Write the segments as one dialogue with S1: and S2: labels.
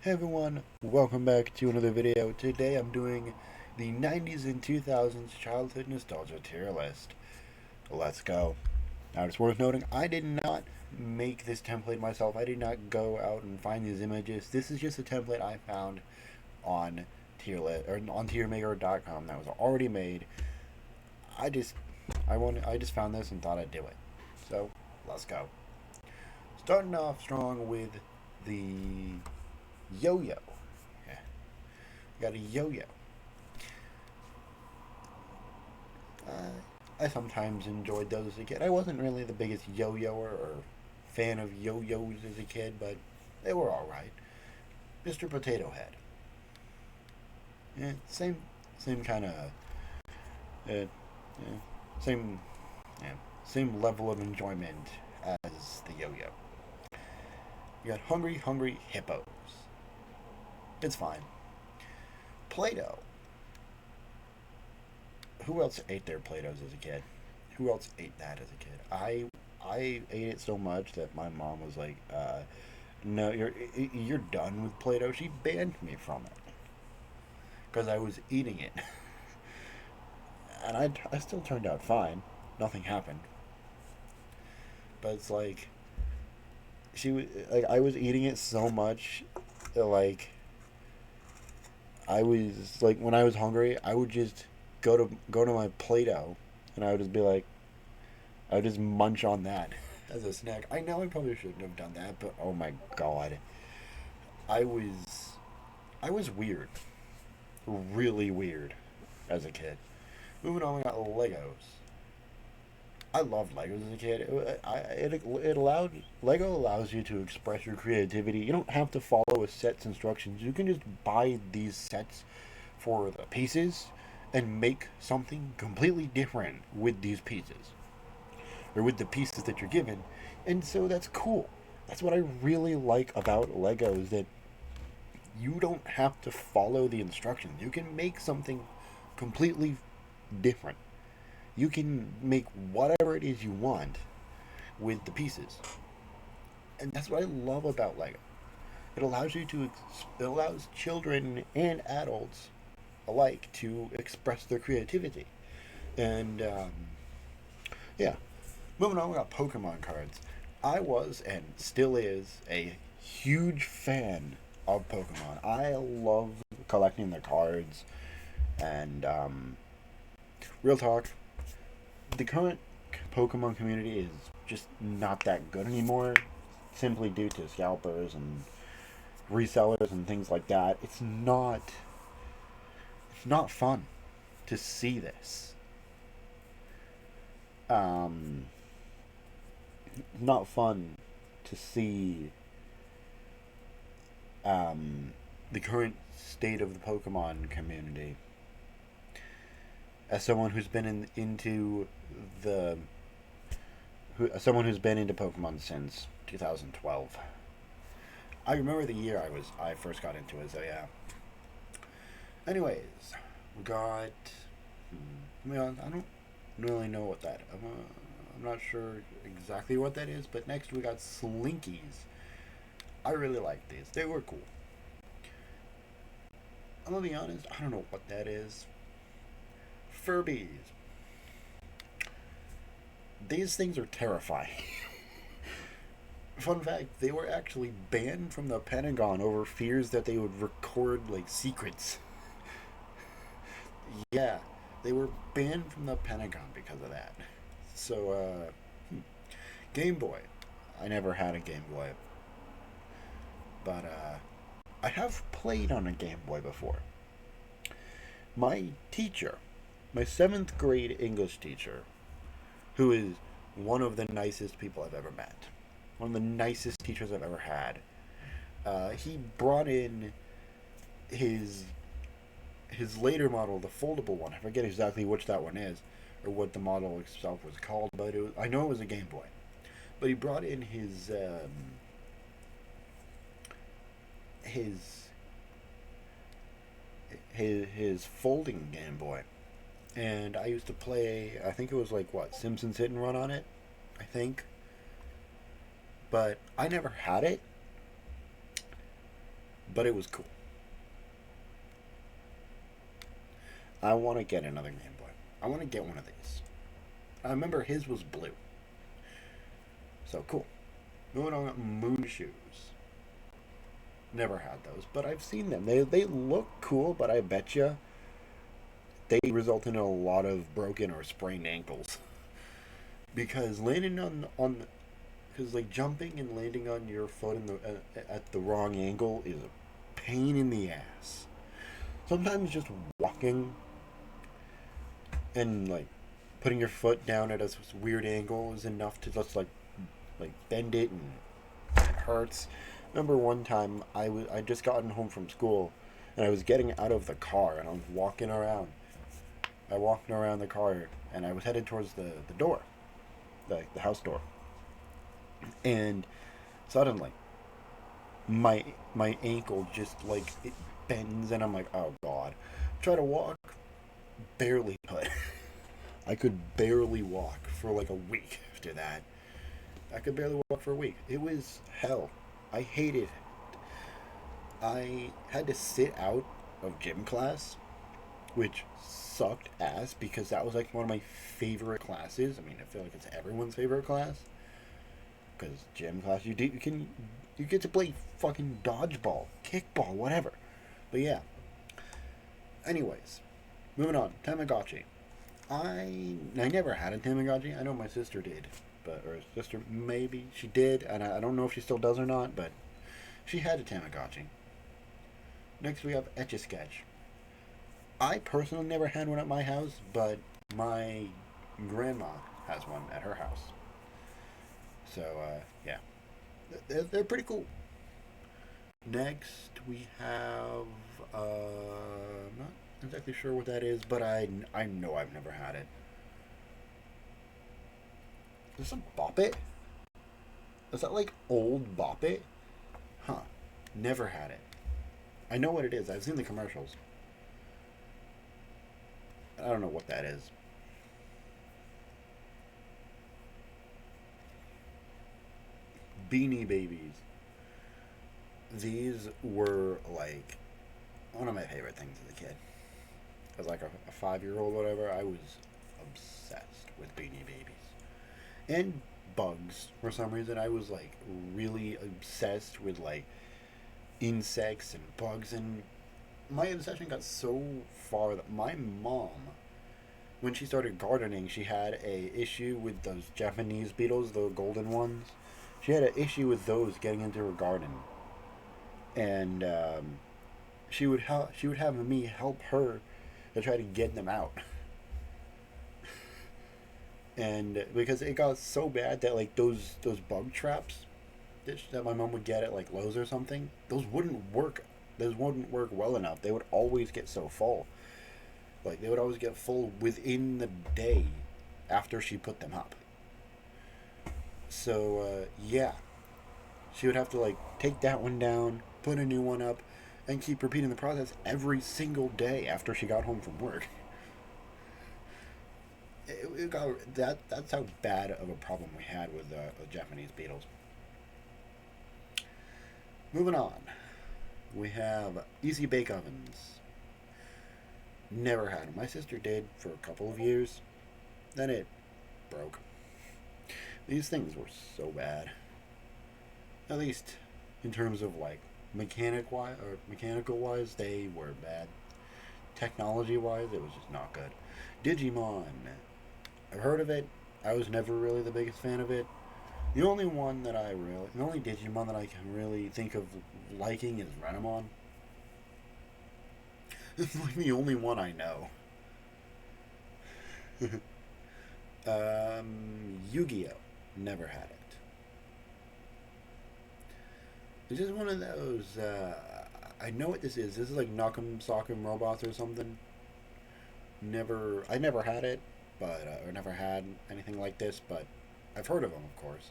S1: Hey everyone, welcome back to another video. Today I'm doing the 90s and 2000s childhood nostalgia tier list. Let's go. Now it's worth noting, I did not make this template myself. I did not go out and find these images. This is just a template I found on on tiermaker.com that was already made. I just I just found this and thought I'd do it. So, let's go. Starting off strong with the yo-yo. Yeah, got a yo-yo. I sometimes enjoyed those as a kid. I wasn't really the biggest yo-yoer or fan of yo-yos as a kid, but they were all right. Mr. Potato Head. Yeah, same kind of, yeah, same, yeah, same level of enjoyment as the yo-yo. You got Hungry Hungry Hippos. It's fine. Play-Doh. Who else ate their Play-Dohs as a kid? Who else ate that as a kid? I ate it so much that my mom was like, "No, you're done with Play-Doh." She banned me from it because I was eating it, and I still turned out fine. Nothing happened, but it's like I was eating it so much, that, I was like when I was hungry, I would just go to my Play-Doh, and I would just be like, I would just munch on that as a snack. I know I probably shouldn't have done that, but oh my god, I was I was weird, really weird, as a kid. Moving on, we got Legos. I loved Legos as a kid. It allowed Lego allows you to express your creativity. You don't have to follow a set's instructions. You can just buy these sets for the pieces and make something completely different with these pieces or with the pieces that you're given. And so that's cool. That's what I really like about Legos, that you don't have to follow the instructions. You can make something completely different. You can make whatever it is you want with the pieces. And that's what I love about Lego. It allows children and adults alike to express their creativity. And yeah, moving on, we got Pokemon cards. I was and still is a huge fan of Pokemon. I love collecting the cards, and real talk, the current Pokemon community is just not that good anymore, simply due to scalpers and resellers and things like that. It's not fun to see this. Um, Not fun to see um, the current state of the Pokemon community. As someone who's been into the someone who's been into Pokemon since 2012, I remember the year I first got into it. So yeah. Anyways, we got. I don't really know what that. I'm not sure exactly what that is, but next we got Slinkies. I really like these. They were cool. I'm gonna be honest. I don't know what that is. Furbies. These things are terrifying. Fun fact: they were actually banned from the Pentagon over fears that they would record like secrets. Yeah, they were banned from the Pentagon because of that. So, Game Boy. I never had a Game Boy, but I have played on a Game Boy before. My teacher, my seventh grade English teacher, who is one of the nicest people I've ever met, one of the nicest teachers I've ever had, he brought in his his later model, the foldable one. I forget exactly which that one is, or what the model itself was called, but I know it was a Game Boy. But he brought in his his folding Game Boy, and I used to play. I think it was like what, Simpsons Hit and Run on it, I think. But I never had it. but it was cool. I want to get another Game Boy. I want to get one of these. I remember his was blue. So cool. Moving on, moon shoes. Never had those, but I've seen them. They look cool, but I bet you they result in a lot of broken or sprained ankles. Because landing on because like jumping and landing on your foot in the at the wrong angle is a pain in the ass. Sometimes just walking and like putting your foot down at a weird angle is enough to just like bend it and it hurts. Remember one time I just gotten home from school and I was getting out of the car and I was walking around. I walked around the car and I was headed towards the door, the house door. And suddenly my ankle just like it bends and I'm like, oh god. Try to walk, barely could. I could barely walk for like a week after that. I could barely walk for a week. It was hell. I hated it. I had to sit out of gym class, which sucked ass because that was like one of my favorite classes. I mean, I feel like it's everyone's favorite class because gym class you get to play fucking dodgeball, kickball, whatever. But yeah. Anyways, moving on. Tamagotchi. I never had a Tamagotchi. I know my sister did, but or sister maybe she did, and I don't know if she still does or not. But she had a Tamagotchi. Next we have Etch a Sketch. I personally never had one at my house, but my grandma has one at her house. So yeah, they're pretty cool. Next we have I'm not exactly sure what that is, but I know I've never had it. Is this a Bop It? Is that like old Bop It? Huh. Never had it. I know what it is. I've seen the commercials. I don't know what that is. Beanie Babies. These were like one of my favorite things as a kid. As like a 5-year-old, whatever, I was obsessed with Beanie Babies and bugs. For some reason, I was like really obsessed with like insects and bugs, and my obsession got so far that my mom, when she started gardening, she had a issue with those Japanese beetles, the golden ones. She had an issue with those getting into her garden, and she would have me help her to try to get them out. And because it got so bad that like those bug traps that my mom would get at like Lowe's or something, those wouldn't work. Those wouldn't work well enough. They would always get so full. Like they would always get full within the day after she put them up. So yeah, she would have to like take that one down, put a new one up, and keep repeating the process every single day after she got home from work. It got that's how bad of a problem we had with Japanese beetles. Moving on, we have easy bake ovens. Never had them. My sister did for a couple of years. Then it broke. These things were so bad. At least in terms of like mechanical wise, they were bad. Technology wise, it was just not good. Digimon. I've heard of it. I was never really the biggest fan of it. The only the only Digimon that I can really think of liking is Renamon. It's like the only one I know. Yu-Gi-Oh! Never had it. It's just one of those. I know what this is. This is like Knock'em Sock'em Robots or something. I never had it, but or never had anything like this. But I've heard of them, of course.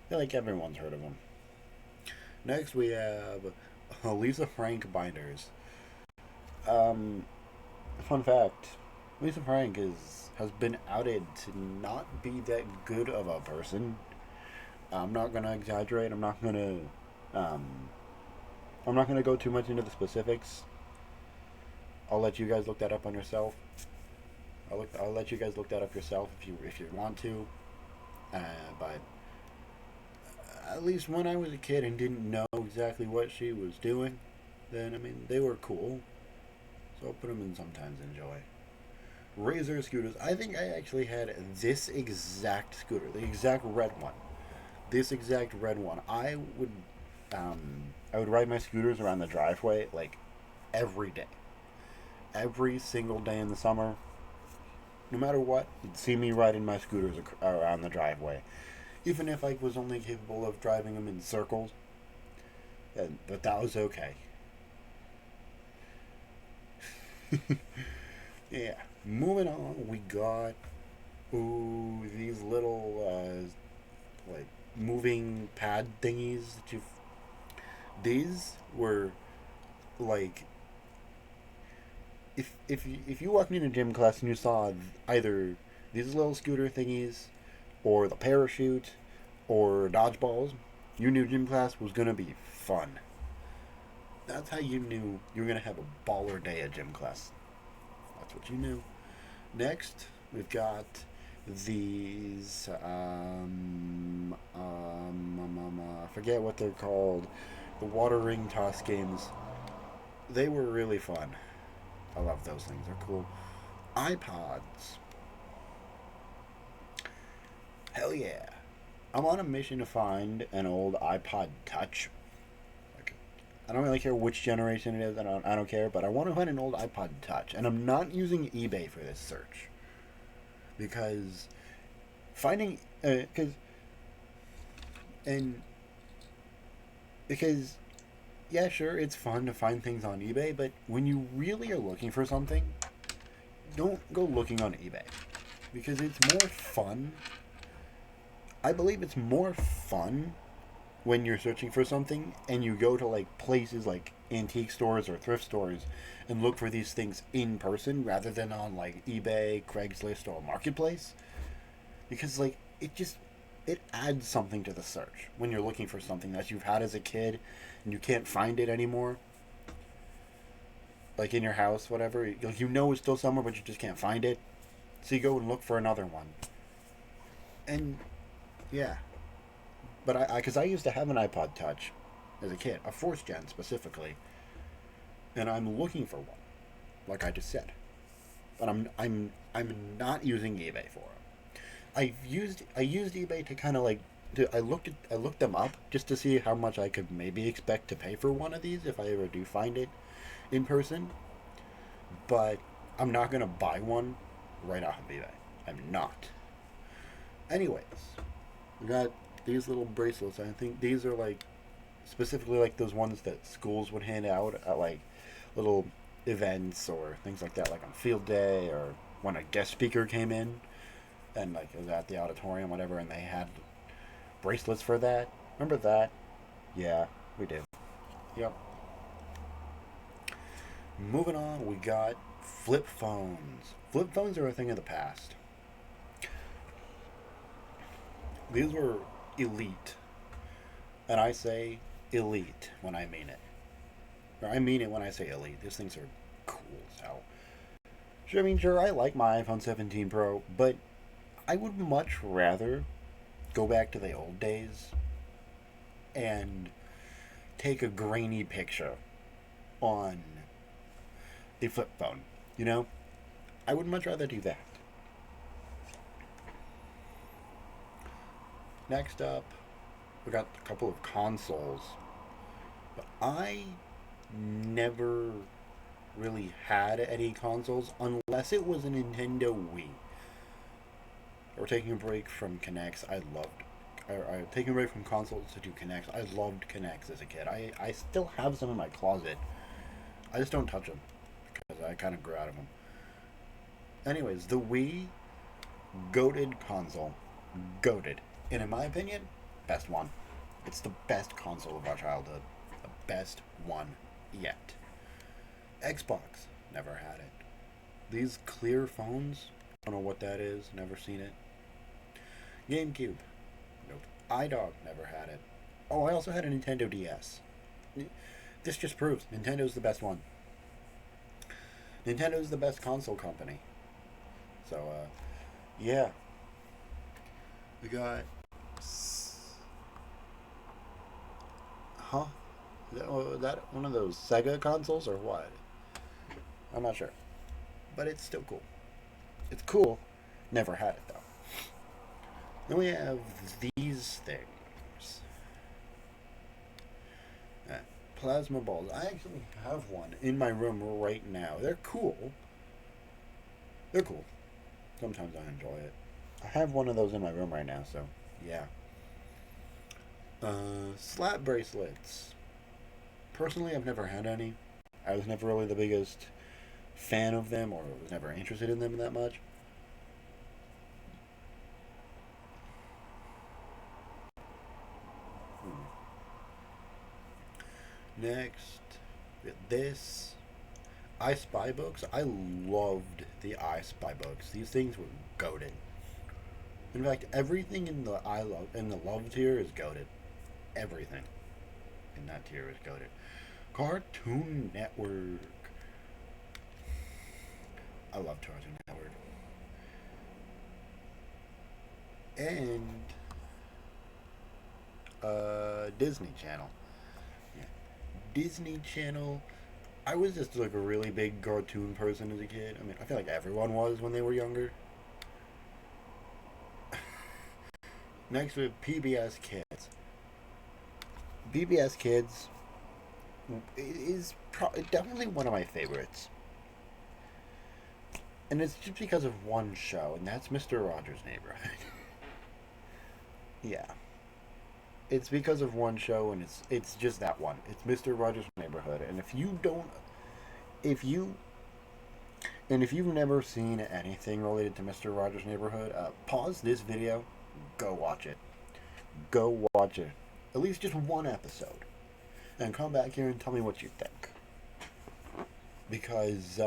S1: I feel like everyone's heard of them. Next, we have Lisa Frank binders. Um, Fun fact: Lisa Frank has been outed to not be that good of a person. I'm not gonna exaggerate. I'm not gonna um, I'm not going to go too much into the specifics. I'll let you guys look that up on yourself. I'll let you guys look that up yourself if you want to. But at least when I was a kid and didn't know exactly what she was doing, then I mean they were cool. So I'll put them in sometimes enjoy. Razor scooters. I think I actually had this exact scooter, the exact red one. This exact red one. I would ride my scooters around the driveway like every day, every single day in the summer. No matter what, you'd see me riding my scooters around the driveway, even if I was only capable of driving them in circles. But that was okay. Yeah. Moving on, we got these little like moving pad thingies that you. These were like if you walked into gym class and you saw either these little scooter thingies or the parachute or dodgeballs, you knew gym class was gonna be fun. That's how you knew you were gonna have a baller day at gym class. That's what you knew. Next, we've got these. I forget what they're called. The water ring toss games. They were really fun. I love those things. They're cool. iPods. Hell yeah. I'm on a mission to find an old iPod Touch. Like, I don't really care which generation it is. I don't care. But I want to find an old iPod Touch. And I'm not using eBay for this search. Because finding... Because yeah, sure, it's fun to find things on eBay, but when you really are looking for something, don't go looking on eBay. Because it's more fun. I believe it's more fun when you're searching for something and you go to like places like antique stores or thrift stores and look for these things in person rather than on like eBay, Craigslist, or Marketplace. Because like it adds something to the search when you're looking for something that you've had as a kid and you can't find it anymore. Like in your house, whatever. You know it's still somewhere, but you just can't find it. So you go and look for another one. And yeah. But because I used to have an iPod Touch as a kid, a Force Gen specifically. And I'm looking for one, like I just said. But I'm not using eBay for it. I used eBay to kind of like I looked them up just to see how much I could maybe expect to pay for one of these if I ever do find it in person. But I'm not gonna buy one right off of eBay. I'm not. Anyways, we got these little bracelets. I think these are like specifically like those ones that schools would hand out at like little events or things like that, like on field day or when a guest speaker came in and like it was at the auditorium, whatever, and they had bracelets for that. Remember that? Yeah, we did. Yep. Moving on, we got flip phones. Flip phones are a thing of the past. These were elite. And I say elite when I mean it. Or I mean it when I say elite. These things are cool as hell. Sure, I mean, sure, I like my iPhone 17 Pro, but I would much rather go back to the old days and take a grainy picture on a flip phone. You know? I would much rather do that. Next up, we got a couple of consoles. But I never really had any consoles unless it was a Nintendo Wii. Or taking a break from Kinects. Taking a break from consoles to do Kinects. I loved Kinects as a kid. I still have some in my closet. I just don't touch them because I kind of grew out of them. Anyways, the Wii, goated console. Goated. And in my opinion, best one. It's the best console of our childhood. The best one yet. Xbox, never had it. These clear phones, don't know what that is, never seen it. GameCube, nope. iDog, never had it. Oh, I also had a Nintendo DS. This just proves Nintendo's the best one. Nintendo's the best console company. So, yeah. We got. Huh? That one of those Sega consoles or what? I'm not sure. But it's still cool. It's cool. Never had it though. Then we have these things. Plasma balls. I actually have one in my room right now. They're cool. They're cool. Sometimes I enjoy it. I have one of those in my room right now, so yeah. Slap bracelets. Personally, I've never had any. I was never really the biggest fan of them, or was never interested in them that much. Hmm. Next, this I Spy books. I loved the I Spy books. These things were goated. In fact, everything in the I love in the love tier is goated. Everything in that tier is goated. Cartoon Network. I love Cartoon Network. And Disney Channel. Yeah. Disney Channel. I was just like a really big cartoon person as a kid. I mean, I feel like everyone was when they were younger. Next with PBS Kids. PBS Kids is definitely one of my favorites. And it's just because of one show, and that's Mr. Rogers' Neighborhood. Yeah. It's because of one show, and it's just that one. It's Mr. Rogers' Neighborhood, and if you if you've never seen anything related to Mr. Rogers' Neighborhood, pause this video, go watch it. Go watch it. At least just one episode, and come back here and tell me what you think. Because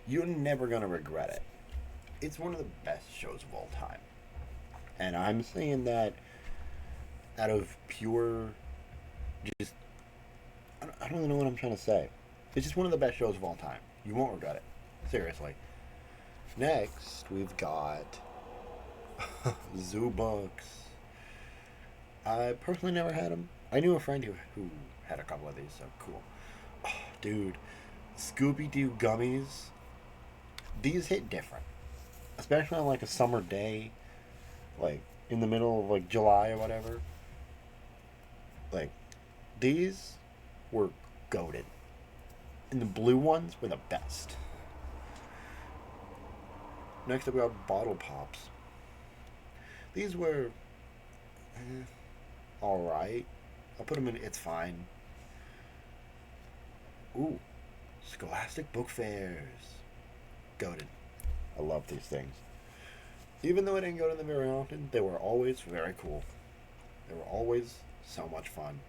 S1: you're never gonna regret it. It's one of the best shows of all time. And I'm saying that out of pure, just, I don't even know what I'm trying to say. It's just one of the best shows of all time. You won't regret it. Seriously. Next, we've got Zoo Books. I personally never had them. I knew a friend who had a couple of these, so cool. Oh, dude, Scooby Doo gummies. These hit different. Especially on like a summer day, like in the middle of like July or whatever. Like, these were goated. And the blue ones were the best. Next up we got Bottle Pops. These were alright. I'll put them in, it's fine. Ooh, Scholastic Book Fairs. Goated. I love these things. Even though I didn't go to them very often, they were always very cool. They were always so much fun.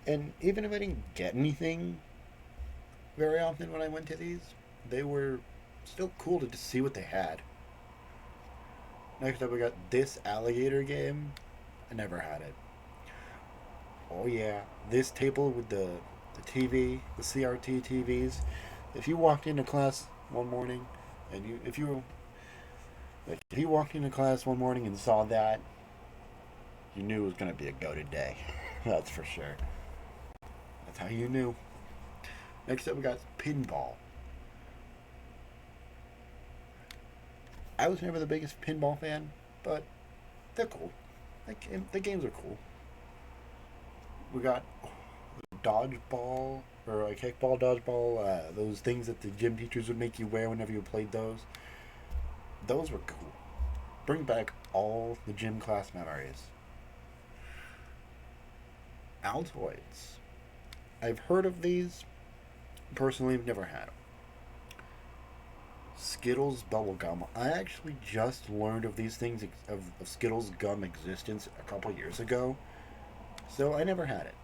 S1: And even if I didn't get anything very often when I went to these, they were still cool to just see what they had. Next up, we got This Alligator Game. I never had it. Oh yeah, this table with the TV, the CRT TVs. If you walked into class one morning, and if you walked into class one morning and saw that, you knew it was gonna be a goated day. That's for sure. That's how you knew. Next up, we got Pinball. I was never the biggest pinball fan, but they're cool. The games are cool. We got dodgeball or a kickball, dodgeball. Those things that the gym teachers would make you wear whenever you played those. Those were cool. Bring back all the gym class memories. Altoids. I've heard of these. Personally, I've never had them. Skittles bubblegum. I actually just learned of these things, of Skittles gum existence a couple years ago. So I never had it.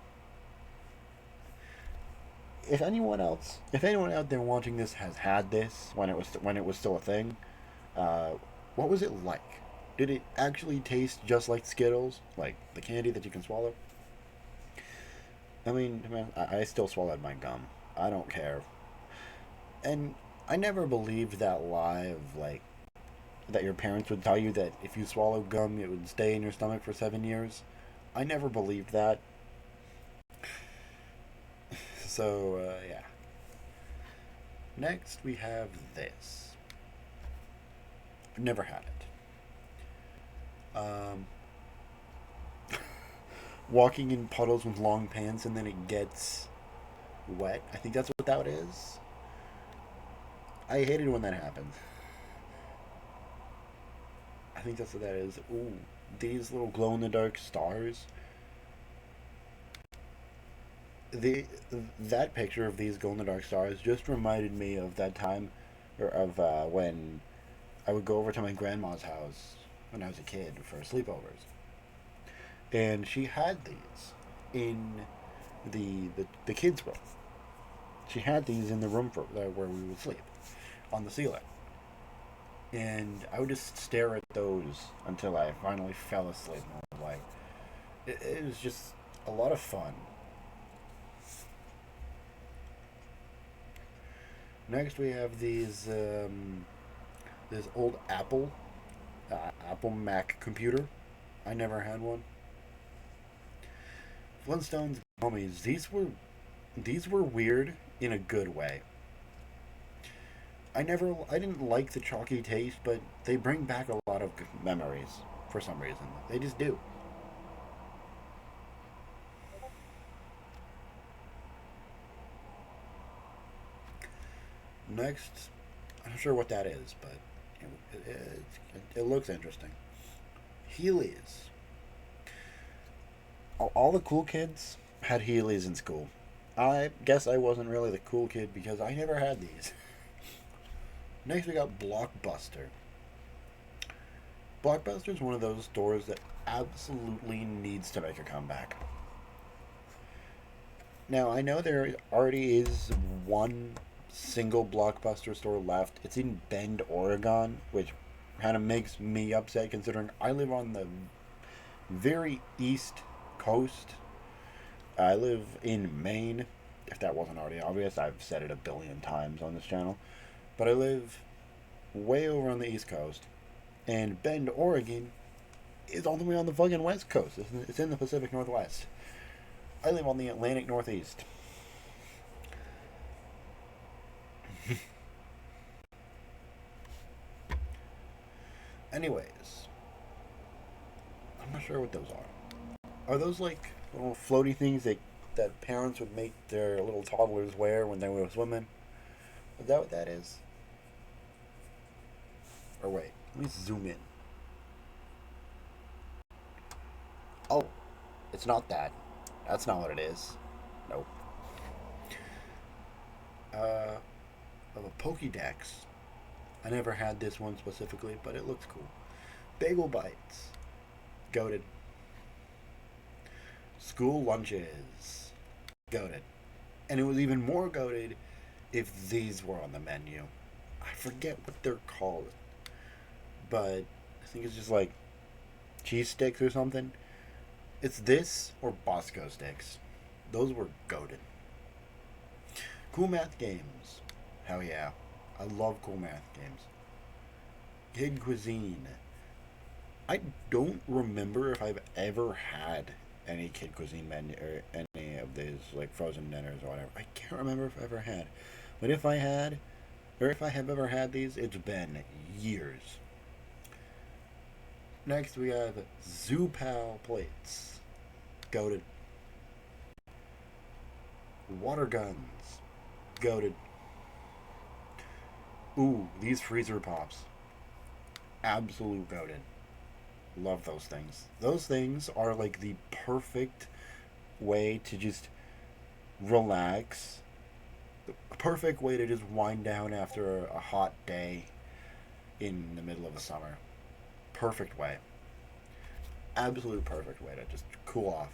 S1: If anyone out there watching this has had this when it was still a thing, what was it like? Did it actually taste just like Skittles, like the candy that you can swallow? I mean, man, I still swallowed my gum. I don't care. And I never believed that lie of, like, that your parents would tell you that if you swallow gum, it would stay in your stomach for 7 years. I never believed that. So, yeah. Next, we have this. I've never had it. Walking in puddles with long pants and then it gets wet. I think that's what that is. I hate it when that happens. I think that's what that is. Ooh, these little glow in the dark stars. The that picture of these glow in the dark stars just reminded me of that time, or of when I would go over to my grandma's house when I was a kid for sleepovers, and she had these in the kids' room. She had these in the room for where we would sleep, on the ceiling, and I would just stare at those until I finally fell asleep. And I was like, it was just a lot of fun. Next, we have this old Apple Mac computer. I never had one. Flintstones gummies. These were weird in a good way. I didn't like the chalky taste, but they bring back a lot of memories for some reason. They just do. Next, I'm not sure what that is, but it looks interesting. Heelys. All the cool kids had Heelys in school. I guess I wasn't really the cool kid because I never had these. Next, we got Blockbuster. Blockbuster is one of those stores that absolutely needs to make a comeback. Now, I know there already is one single Blockbuster store left. It's in Bend, Oregon, which kind of makes me upset considering I live on the very east coast. I live in Maine. If that wasn't already obvious, I've said it a billion times on this channel. But I live way over on the east coast, and Bend, Oregon is all the way on the fucking west coast. It's in the Pacific Northwest. I live on the Atlantic Northeast. Anyways, I'm not sure what those are. Are those like little floaty things that parents would make their little toddlers wear when they were swimming? Is that what that is? Or wait, let me zoom in. Oh, it's not that. That's not what it is. Nope. Uh, of a Pokédex. I never had this one specifically, but it looks cool. Bagel Bites. Goated. School lunches. Goated. And it was even more goated if these were on the menu. I forget what they're called, but I think it's just like cheese sticks or something. It's this or Bosco sticks. Those were goaded. Cool math games. Hell yeah. I love cool math games. Kid cuisine. I don't remember if I've ever had any kid cuisine menu or any of these like frozen dinners or whatever. I can't remember if I ever had. But if I had, or if I have ever had these, it's been years. Next we have Zoo Pal plates. Goated. Water guns. Goated. Ooh, these freezer pops. Absolute goated. Love those things. Those things are like the perfect way to just relax. The perfect way to just wind down after a hot day in the middle of the summer. Perfect way. Absolute perfect way to just cool off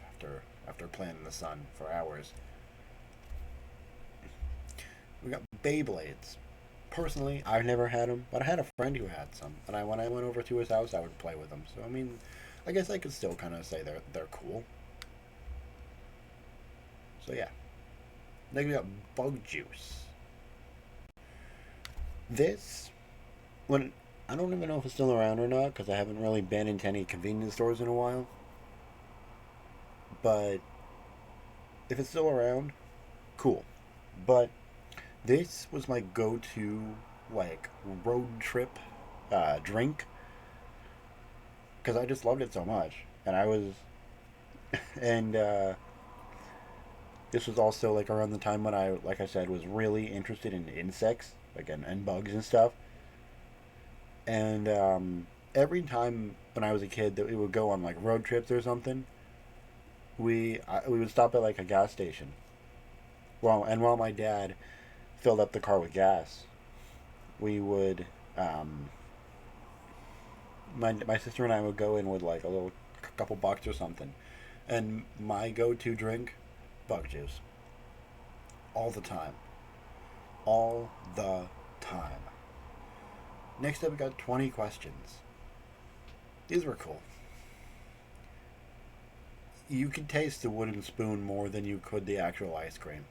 S1: after playing in the sun for hours. We got Beyblades. Personally, I've never had them, but I had a friend who had some, and when I went over to his house, I would play with them. So I mean, I guess I could still kind of say they're cool. Then we got Bug Juice. This, when I don't even know if it's still around or not because I haven't really been into any convenience stores in a while. But if it's still around, cool. But this was my go-to like road trip drink because I just loved it so much, and I was and this was also like around the time when I, like I said, was really interested in insects, like and bugs and stuff. And every time when I was a kid that we would go on like road trips or something, we would stop at like a gas station. While my dad filled up the car with gas, we would my sister and I would go in with like a little couple bucks or something, and my go-to drink, bug juice, all the time, all the time. Next up, we got 20 questions. These were cool. You could taste the wooden spoon more than you could the actual ice cream,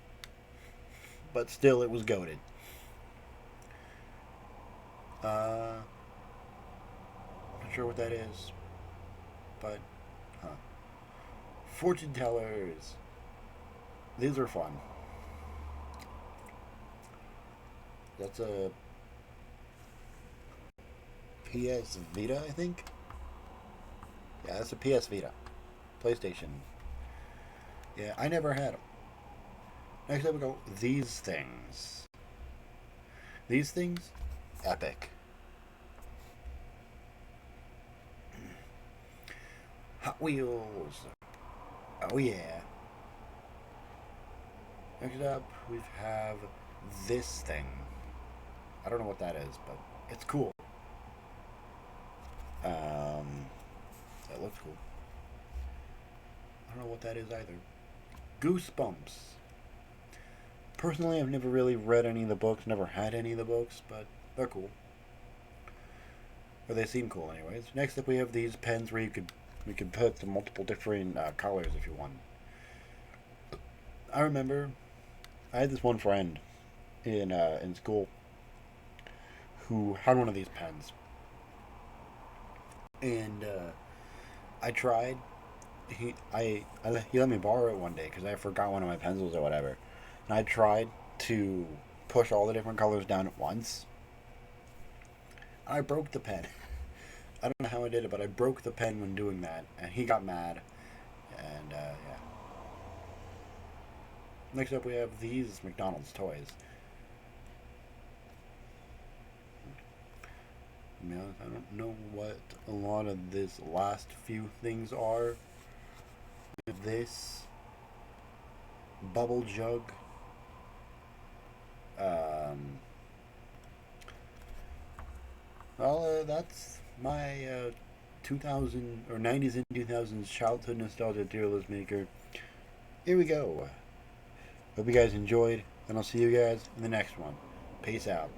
S1: but still, it was goaded. Not sure what that is, but huh. Fortune tellers. These are fun. That's a PS Vita, I think. Yeah, that's a PS Vita. PlayStation. Yeah, I never had them. Next up we go, these things. These things, epic. Hot Wheels. Oh yeah. Next up we have this thing. I don't know what that is, but it's cool. Um, that looks cool. I don't know what that is either. Goosebumps. Personally, I've never really read any of the books, never had any of the books, but they're cool. Or they seem cool, anyways. Next up, we have these pens where you could put the multiple different colors if you want. I remember I had this one friend in school who had one of these pens, and I tried. He let me borrow it one day because I forgot one of my pencils or whatever, and I tried to push all the different colors down at once. I broke the pen. I don't know how I did it, but I broke the pen when doing that, and he got mad. And yeah. Next up, we have these McDonald's toys. I don't know what a lot of this last few things are. This bubble jug. Um, that's my 2000 or 90s and 2000s childhood nostalgia tier list maker. Here we go. Hope you guys enjoyed, and I'll see you guys in the next one. Peace out.